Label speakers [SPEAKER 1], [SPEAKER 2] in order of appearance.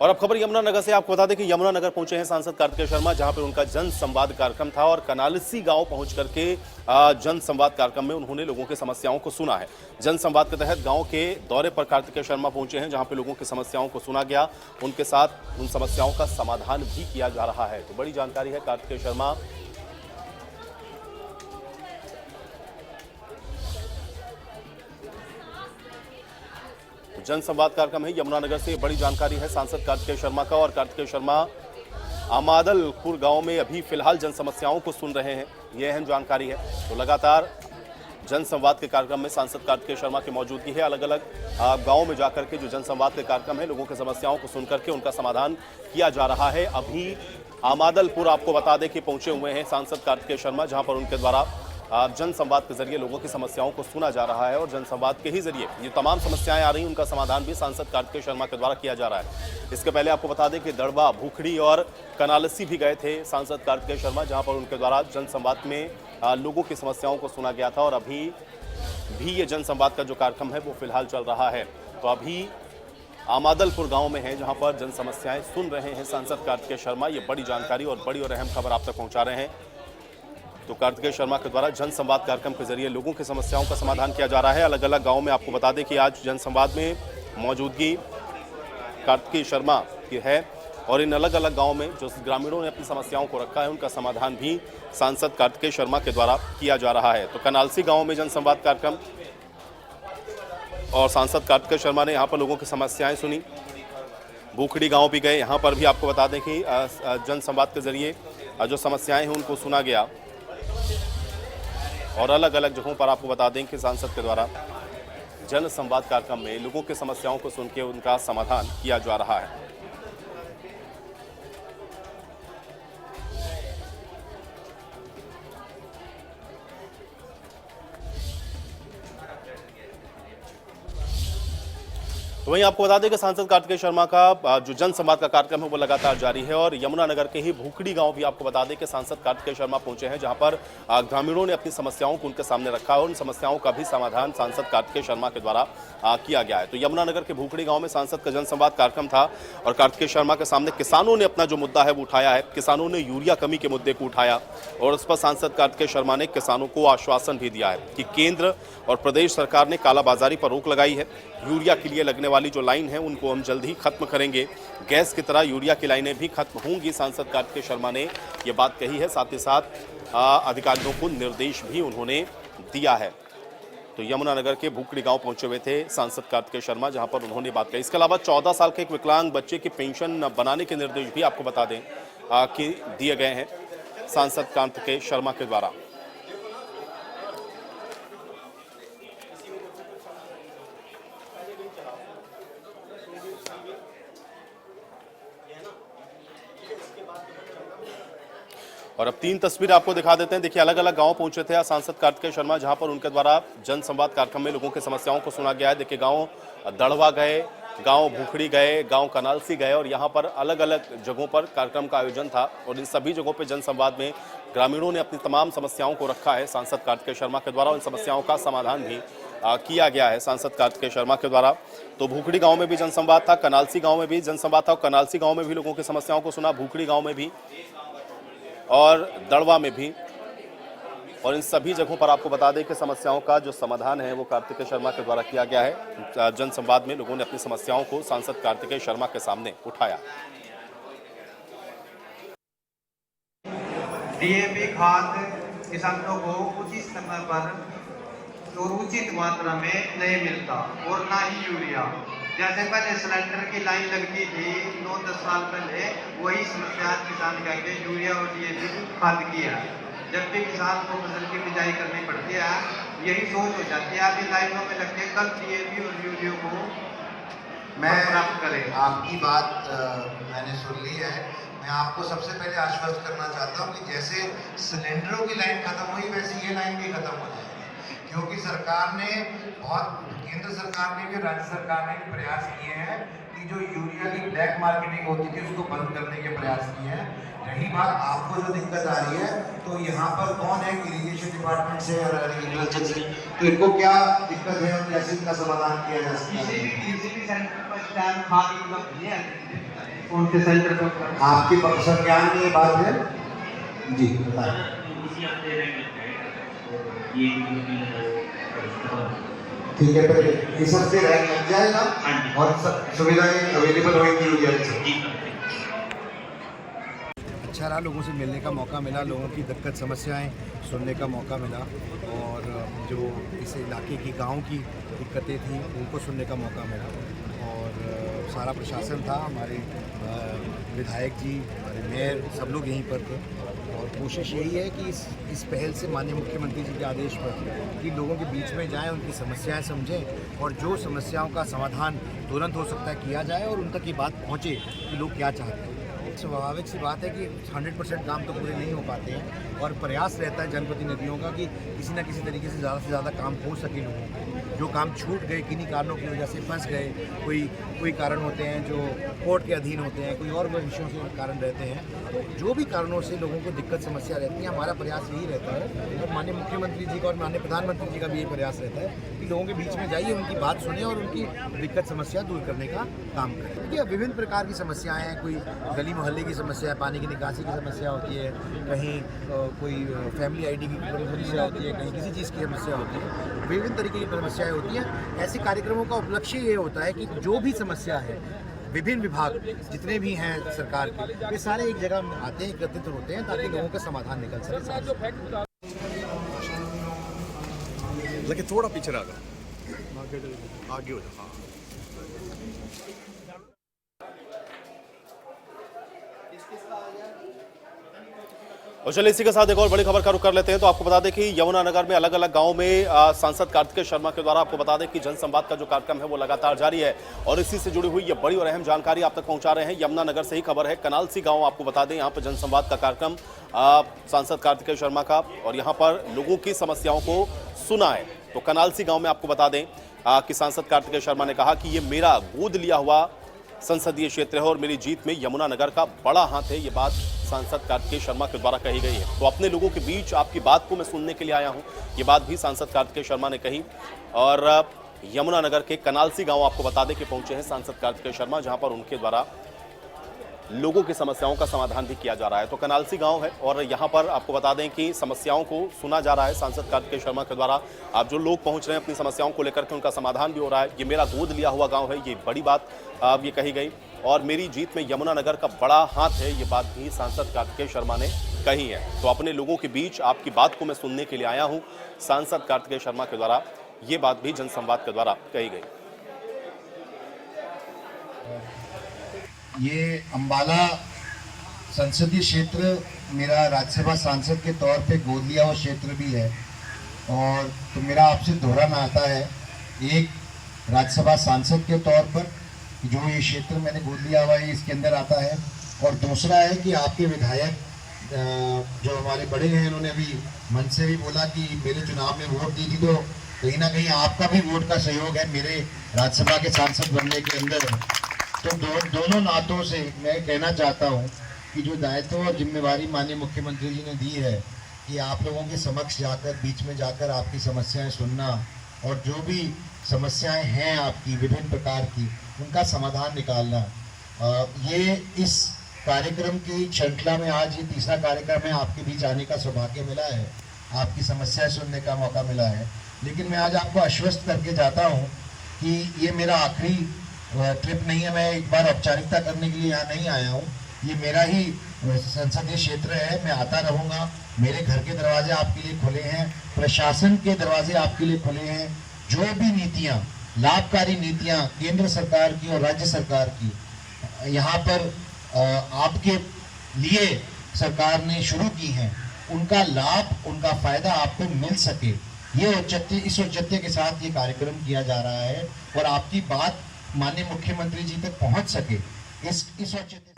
[SPEAKER 1] और अब खबर यमुनानगर से। आपको बता दें कि यमुनानगर पहुंचे हैं सांसद कार्तिकेय शर्मा, जहां पर उनका जन संवाद कार्यक्रम था और कनालसी गांव पहुंच करके जन संवाद कार्यक्रम में उन्होंने लोगों की समस्याओं को सुना है। जन संवाद के तहत गांव के दौरे पर कार्तिकेय शर्मा पहुंचे हैं, जहां पर लोगों की समस्याओं को सुना गया, उनके साथ उन समस्याओं का समाधान भी किया जा रहा है। तो बड़ी जानकारी है कार्तिकेय शर्मा। जन संवाद कार्यक्रम है यमुनानगर से, बड़ी जानकारी है सांसद कार्तिकेय शर्मा का। और कार्तिकेय शर्मा आमादलपुर गांव में अभी फिलहाल जन समस्याओं को सुन रहे हैं, यह अहम जानकारी है। तो लगातार जन संवाद के कार्यक्रम में सांसद कार्तिकेय शर्मा की मौजूदगी है। अलग अलग गांव में जाकर के जो जन संवाद के कार्यक्रम है, लोगों की समस्याओं को सुनकर के उनका समाधान किया जा रहा है। अभी आमादलपुर आपको बता दें कि पहुंचे हुए हैं सांसद कार्तिकेय शर्मा, जहां पर उनके द्वारा जन संवाद के जरिए लोगों की समस्याओं को सुना जा रहा है और जन संवाद के ही जरिए ये तमाम समस्याएं आ रही हैं, उनका समाधान भी सांसद कार्तिकेय शर्मा के द्वारा किया जा रहा है। इसके पहले आपको बता दें कि दड़वा, भूखड़ी और कनालसी भी गए थे सांसद कार्तिकेय शर्मा, जहां पर उनके द्वारा जन संवाद में लोगों की समस्याओं को सुना गया था। और अभी भी ये जन संवाद का जो कार्यक्रम है वो फिलहाल चल रहा है। तो अभी आमादलपुर गांव में है, जहां पर जन समस्याएं सुन रहे हैं सांसद कार्तिकेय शर्मा। ये बड़ी जानकारी और बड़ी और अहम खबर आप तक पहुंचा रहे हैं। तो कार्तिकेय शर्मा के द्वारा जन संवाद कार्यक्रम के जरिए लोगों की समस्याओं का समाधान किया जा रहा है। अलग अलग गांव में आपको बता दें कि आज जन संवाद में मौजूदगी कार्तिकेय शर्मा की है और इन अलग अलग गांव में जो ग्रामीणों ने अपनी समस्याओं को रखा है, उनका समाधान भी सांसद कार्तिकेय शर्मा के द्वारा किया जा रहा है। तो कनालसी गाँव में जन संवाद कार्यक्रम और सांसद कार्तिकेय शर्मा ने यहाँ पर लोगों की समस्याएं सुनी। भूखड़ी गाँव भी गए, यहाँ पर भी आपको बता दें कि जन संवाद के जरिए जो समस्याएं हैं उनको सुना गया। और अलग अलग जगहों पर आपको बता दें कि सांसद के द्वारा जन संवाद कार्यक्रम में लोगों की समस्याओं को सुन के उनका समाधान किया जा रहा है। तो वहीं आपको बता दें कि सांसद कार्तिकेय शर्मा का जो जन संवाद का कार्यक्रम है वो लगातार जारी है। और यमुनानगर के ही भूखड़ी गांव भी आपको बता दें कि सांसद कार्तिकेय शर्मा पहुंचे हैं, जहां पर ग्रामीणों ने अपनी समस्याओं को उनके सामने रखा है और उन समस्याओं का भी समाधान सांसद कार्तिकेय शर्मा के द्वारा किया गया है। तो यमुनानगर के भूखड़ी गाँव में सांसद का जन संवाद कार्यक्रम था और कार्तिकेय शर्मा के सामने किसानों ने अपना जो मुद्दा है वो उठाया है। किसानों ने यूरिया कमी के मुद्दे को उठाया और उस पर सांसद कार्तिकेय शर्मा ने किसानों को आश्वासन भी दिया है कि केंद्र और प्रदेश सरकार ने कालाबाजारी पर रोक लगाई है। यूरिया के लिए लगने वाली जो लाइन है उनको हम जल्द ही खत्म करेंगे। गैस की तरह यूरिया की लाइनें भी खत्म होंगी, सांसद कार्तिकेय शर्मा ने ये बात कही है। साथ ही साथ अधिकारियों को निर्देश भी उन्होंने दिया है। तो यमुनानगर के भूखड़ी गांव पहुंचे हुए थे सांसद कार्तिकेय शर्मा, जहां पर उन्होंने बात कही। इसके अलावा 14 साल के एक विकलांग बच्चे की पेंशन बनाने के निर्देश भी आपको बता दें कि दिए गए हैं सांसद कार्तिकेय शर्मा के द्वारा। और अब 3 तस्वीर आपको दिखा देते हैं। देखिए, अलग अलग गांव पहुंचे थे सांसद कार्तिकेय शर्मा, जहां पर उनके द्वारा जन संवाद कार्यक्रम में लोगों की समस्याओं को सुना गया है। देखिए, गांव दड़वा गए, गांव भूखड़ी गए, गांव कनालसी गए और यहां पर अलग अलग जगहों पर कार्यक्रम का आयोजन था। और इन सभी जगहों पर जन संवाद में ग्रामीणों ने अपनी तमाम समस्याओं को रखा है सांसद कार्तिकेय शर्मा के द्वारा। उन समस्याओं का समाधान भी किया गया है सांसद कार्तिकेय शर्मा के द्वारा। तो भूखड़ी गांव में भी जन संवाद था, कनालसी गांव में भी जन संवाद था और कनालसी गांव में भी लोगों की समस्याओं को सुना, भूखड़ी गांव में भी और दड़वा में भी। और इन सभी जगहों पर आपको बता दें कि समस्याओं का जो समाधान है वो कार्तिकेय शर्मा के द्वारा किया गया है। जन संवाद में लोगों ने अपनी समस्याओं को सांसद कार्तिकेय शर्मा के सामने उठाया।
[SPEAKER 2] डीएपी खाद किसानों को उचित समय पर और उचित मात्रा में नहीं मिलता और ना ही यूरिया। जैसे पहले सिलेंडर की लाइन लगती थी 9-10 साल पहले, वही समस्या किसान करके यूरिया और डीएपी खाद की है। जब भी किसान को फसल की बिजाई करनी पड़ती है, यही सोच हो जाती है अभी लाइनों में लग के कल डीएपी और यूरिया को
[SPEAKER 3] मैं
[SPEAKER 2] प्राप्त करें।
[SPEAKER 3] आपकी बात मैंने सुन ली है। मैं आपको सबसे पहले आश्वस्त करना चाहता हूँ कि जैसे सिलेंडरों की लाइन खत्म हुई, वैसे ये लाइन भी खत्म हो जाएगी, क्योंकि सरकार ने केंद्र सरकार ने भी, राज्य सरकार ने भी प्रयास किए हैं कि कि जो यूरिया की ब्लैक मार्केटिंग होती थी उसको बंद करने के प्रयास किए हैं। रही बात आपको जो दिक्कत आ रही है, तो यहाँ पर कौन है इरिगेशन डिपार्टमेंट से और एग्रीकल्चर से, तो इनको क्या दिक्कत है और कैसे इनका समाधान किया जा सकता है?
[SPEAKER 2] किसी भी सेंटर पर इस टाइम खाद उपलब्ध नहीं है, उनके सेंटर पर
[SPEAKER 3] आपके संज्ञान में ये बात है जी, बताएं। ठीक है, फिर इस हफ्ते रैंक लग जाएगा और सुविधाएं अवेलेबल होंगी यूरिया से।
[SPEAKER 4] अच्छा रहा, लोगों से मिलने का मौका मिला, लोगों की दिक्कत समस्याएं सुनने का मौका मिला और जो इस इलाके की गांव की दिक्कतें थी उनको सुनने का मौका मिला। और सारा प्रशासन था, हमारे विधायक जी, हमारे मेयर, सब लोग यहीं पर थे और कोशिश यही है कि इस पहल से माननीय मुख्यमंत्री जी के आदेश पर कि लोगों के बीच में जाएं, उनकी समस्याएं समझें और जो समस्याओं का समाधान तुरंत हो सकता है किया जाए और उन तक ये बात पहुँचे कि लोग क्या चाहते हैं। स्वाभाविक सी बात है कि 100% काम तो पूरे नहीं हो पाते हैं और प्रयास रहता है जनप्रतिनिधियों का कि किसी न किसी तरीके से ज़्यादा काम हो सके लोगों को। जो काम छूट गए, किन्हीं कारणों की वजह से फंस गए, कोई कारण होते हैं जो कोर्ट के अधीन होते हैं, कोई और विषयों से कारण रहते हैं, तो जो भी कारणों से लोगों को दिक्कत समस्या रहती है, हमारा प्रयास यही रहता है और माननीय मुख्यमंत्री जी का और माननीय प्रधानमंत्री जी का भी यही प्रयास रहता है कि लोगों के बीच में जाइए, उनकी बात सुने और उनकी दिक्कत समस्या दूर करने का काम करें। देखिए, विभिन्न प्रकार की समस्याएँ हैं, कोई गली मोहल्ले की समस्या है, पानी की निकासी की समस्या होती है, कहीं कोई फैमिली आईडी की समस्या होती है, कहीं किसी चीज़ की समस्या होती है, विभिन्न तरीके की समस्याएं होती हैं। ऐसे कार्यक्रमों का उपलक्ष्य ये होता है कि जो भी समस्या है, विभिन्न विभाग जितने भी हैं सरकार के, वे सारे एक जगह आते हैं, एकत्रित होते हैं ताकि लोगों का समाधान निकल सके।
[SPEAKER 1] लेकिन थोड़ा पीछे रह जाओ, आगे हो जाओ। और चलिए इसी के साथ एक और बड़ी खबर का रुख कर लेते हैं। तो आपको बता दें कि यमुनानगर में अलग अलग गांव में सांसद कार्तिकेय शर्मा के द्वारा आपको बता दें कि जनसंवाद का जो कार्यक्रम है वो लगातार जारी है और इसी से जुड़ी हुई ये बड़ी और अहम जानकारी आप तक पहुंचा रहे हैं। यमुनानगर से ही खबर है, कनालसी गांव आपको बता दें, यहाँ पर जनसंवाद का कार्यक्रम सांसद कार्तिकेय शर्मा का और यहाँ पर लोगों की समस्याओं को सुना है। तो कनालसी गाँव में आपको बता दें कि सांसद कार्तिकेय शर्मा ने कहा कि ये मेरा गोद लिया हुआ संसदीय क्षेत्र है और मेरी जीत में यमुनानगर का बड़ा हाथ है। ये बात सांसद कार्तिकेय शर्मा के द्वारा कही गई है। तो अपने लोगों के बीच आपकी बात को मैं सुनने के लिए आया हूं, ये बात भी सांसद कार्तिकेय शर्मा ने कही। और यमुनानगर के कनालसी गांव आपको बता दें कि पहुंचे हैं सांसद कार्तिकेय शर्मा, जहां पर उनके द्वारा लोगों की समस्याओं का समाधान भी किया जा रहा है। तो कनालसी गांव है और यहां पर आपको बता दें कि समस्याओं को सुना जा रहा है सांसद कार्तिकेय शर्मा के द्वारा। आप जो लोग पहुंच रहे हैं अपनी समस्याओं को लेकर के, उनका समाधान भी हो रहा है। ये मेरा गोद लिया हुआ गांव है, ये बड़ी बात अब ये कही गई और मेरी जीत में यमुनानगर का बड़ा हाथ है, ये बात भी सांसद कार्तिकेय शर्मा ने कही है। तो अपने लोगों के बीच आपकी बात को मैं सुनने के लिए आया हूं, सांसद कार्तिकेय शर्मा के द्वारा ये बात भी जनसंवाद के द्वारा कही गई।
[SPEAKER 4] ये अंबाला संसदीय क्षेत्र मेरा राज्यसभा सांसद के तौर पे गोद लिया हुआ क्षेत्र भी है और तो मेरा आपसे दोहरा नाता है, एक राज्यसभा सांसद के तौर पर जो ये क्षेत्र मैंने गोद लिया हुआ है इसके अंदर आता है, और दूसरा है कि आपके विधायक जो हमारे बड़े हैं, उन्होंने अभी मन से भी बोला कि मेरे चुनाव में वोट दी थी, तो कहीं ना कहीं आपका भी वोट का सहयोग है मेरे राज्यसभा के सांसद बनने के अंदर। तो दोनों नातों से मैं कहना चाहता हूँ कि जो दायित्व और जिम्मेवारी माननीय मुख्यमंत्री जी ने दी है कि आप लोगों के समक्ष जाकर, बीच में जाकर आपकी समस्याएं सुनना और जो भी समस्याएं हैं आपकी विभिन्न प्रकार की, उनका समाधान निकालना, ये इस कार्यक्रम की श्रृंखला में आज ये तीसरा कार्यक्रम है। आपके बीच आने का सौभाग्य मिला है, आपकी समस्याएं सुनने का मौका मिला है, लेकिन मैं आज आपको आश्वस्त करके जाता हूँ कि ये मेरा आखिरी ट्रिप नहीं है। मैं एक बार औपचारिकता करने के लिए यहाँ नहीं आया हूँ, ये मेरा ही संसदीय क्षेत्र है, मैं आता रहूँगा। मेरे घर के दरवाजे आपके लिए खुले हैं, प्रशासन के दरवाजे आपके लिए खुले हैं। जो भी नीतियाँ, लाभकारी नीतियाँ केंद्र सरकार की और राज्य सरकार की यहाँ पर आपके लिए सरकार ने शुरू की हैं, उनका लाभ, उनका फायदा आपको मिल सके, ये इस औचित्य के साथ ये कार्यक्रम किया जा रहा है और आपकी बात माननीय मुख्यमंत्री जी तक पहुंच सके, इस औचित्य